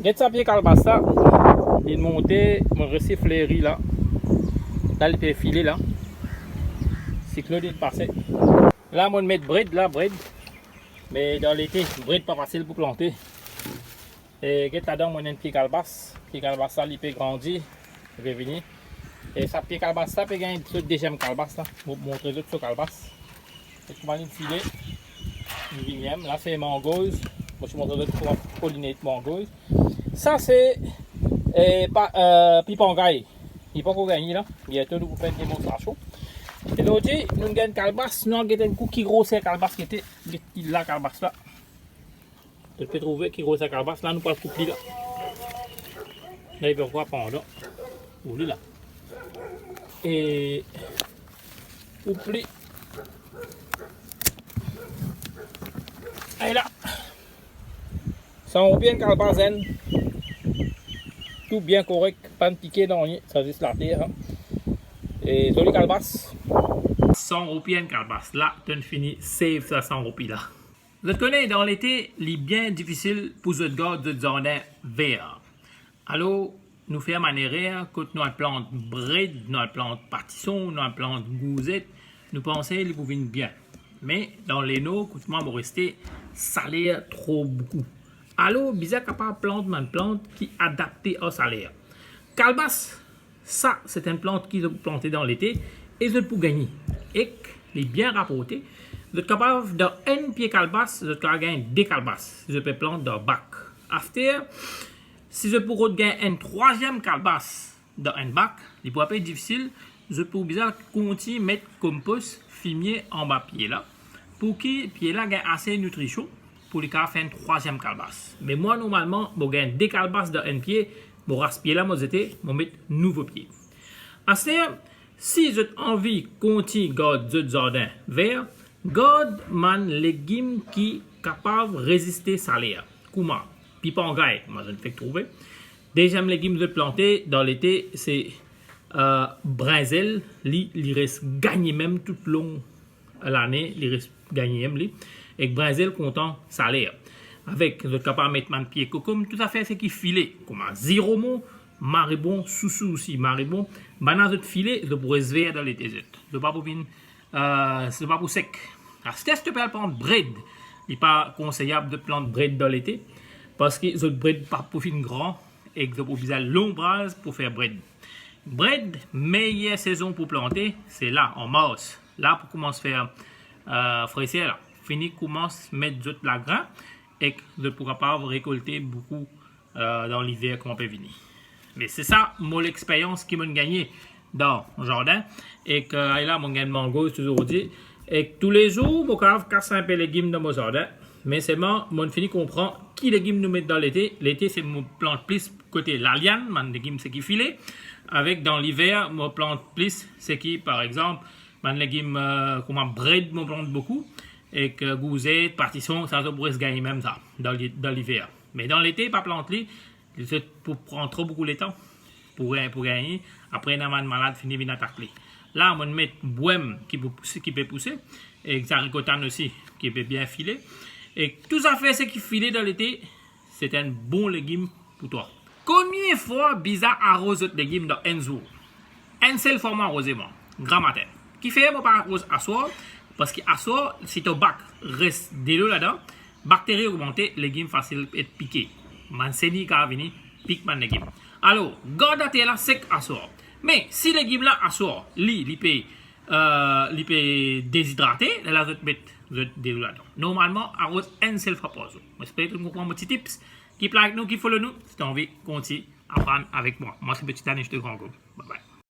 Get sa pied calbassa, il montait, mon récif fleuri là. Là, il peut filer là. Cyclone il passait. Là, on met bread là, bread. Mais dans l'été, bread pas facile pour planter. Et get là-dedans, on a un pied calbasse. Pied calbasse là, il peut grandir, il peut venir. Et ça pied calbasse là, peut gagner une deuxième calbasse là. Pour montrer l'autre calbasse. Et comment il filer. Une vignième. Là, c'est mangose. Moi, je vous montre l'autre comment polliner mangose. Ça, c'est pipangay. Il pas qu'on gagne là. Bientôt, nous vous faites une démonstration. Et l'autre, nous avons une calebasse. Nous avons un coup qui grossit la calebasse qui était là, calebasse là. Tu peux trouver qui grossit la calebasse. Là, nous pas le couper là. Là, il peut voir pendant. Ou là. Et. Couper. Et là. Ça, on bien calebasse zen. Tout bien correct, pas de piqué dans rien, ça juste la terre. Hein. Et jolie calebasse. 100 roupies calebasse. Là, tu as fini, save ça 100 roupies là. Vous connaissez, dans l'été, il est bien difficile pour ce gars de jardin vert. Alors, nous faisons manière, quand nous plantons bread, nous plantons pâtisson, nous plantons gousette, nous pensons qu'ils pouvaient bien. Mais dans les noix, quand nous avons resté salaire trop beaucoup. Alors, bizarre capable de planter une plante qui est adaptée au salaire. Calebasse, ça, c'est une plante qui est plantée dans l'été et je peux gagner. Et elle est bien rapportée. Vous êtes capable d'un pied calebasse, vous êtes capable de gagner des calebasses. Je peux planter dans le bac. After, si je peux gagner une troisième calebasse dans un bac, il pourrait être difficile. Je peux bizarre continuer à mettre compost fumier en bas pied là. Pour que pied là gagne assez de nutrition. Pour les cas faire une troisième calebasse. Mais moi, normalement, je gagne des calebasses dans un pied, je reste pied là, je vais mettre un nouveau pied. C'est-à-dire, si vous avez envie de continuer à garder jardin vert, garde man légumes qui sont capables de résister au salaire. Comment? Pipangay, moi je ne fais que trouver. Deuxième légume de planter dans l'été, c'est brinzel. Il reste gagné même tout le long de l'année, il reste gagné même. Et brinzel content salaire. Avec vous êtes capable de mettre un pied cocum, tout à fait ce qui filet. Comme un ziromon, maribon, sous aussi, maribon. Maintenant, vous filet, vous pourrez se voir dans l'été. Ce n'est pas pour c'est pas pour sec. Alors, si tu peux prendre bread, il n'est pas conseillable de planter bread dans l'été. Parce que votre bread pas pour fin grand et que vous avez l'ombrage pour faire bread. Bread, meilleure saison pour planter, c'est là, en mars. Là, pour commencer à faire fraisier là. Fini commence à mettre d'autres la grain et que vous ne pourrez pas récolter beaucoup dans l'hiver comme on peut venir. Mais c'est ça mon expérience qui m'a gagné dans mon jardin et que là mon gain de mango toujours dit et que tous les jours mon cave casse un peu les légumes dans mon jardin mais c'est moi mon fini comprend qui légumes nous mettre dans l'été. L'été c'est mon plante plus côté l'aliane, mon légumes c'est qui filet avec dans l'hiver mon plante plus c'est qui par exemple mon légumes comme bread mon plante beaucoup. Et que gousette, partition, ça pourrait se gagner même ça dans l'hiver. Mais dans l'été, pas planter, pour prendre trop beaucoup de temps pour gagner. Après, on a un malade fini vient attaquer. Là, on va mettre bohème qui peut pousser et zaricotane aussi qui peut bien filer. Et tout ça fait ce qui file dans l'été, c'est un bon légume pour toi. Combien de fois bizarre arrose votre légume dans un jour? Un seul format arrosement, grand matin. Qui fait moi pas arrose à soir? Parce qu'à soir, si ton bac reste de l'eau là-dedans, bactéries augmentées, légumes faciles être piqués. Manseni qui a venu, pique man légumes. Alors, garde là sec à soir. Mais si légumes là à soir, il peut déshydrater, là vous mettre de l'eau là-dedans. Normalement, arrose un seul fois par jour. J'espère que vous comprenez mon petit tips. Qui plaît nous, qui follow nous, si tu as envie, continue à apprendre avec moi. Moi, c'est petit année, je te grand go. Bye bye.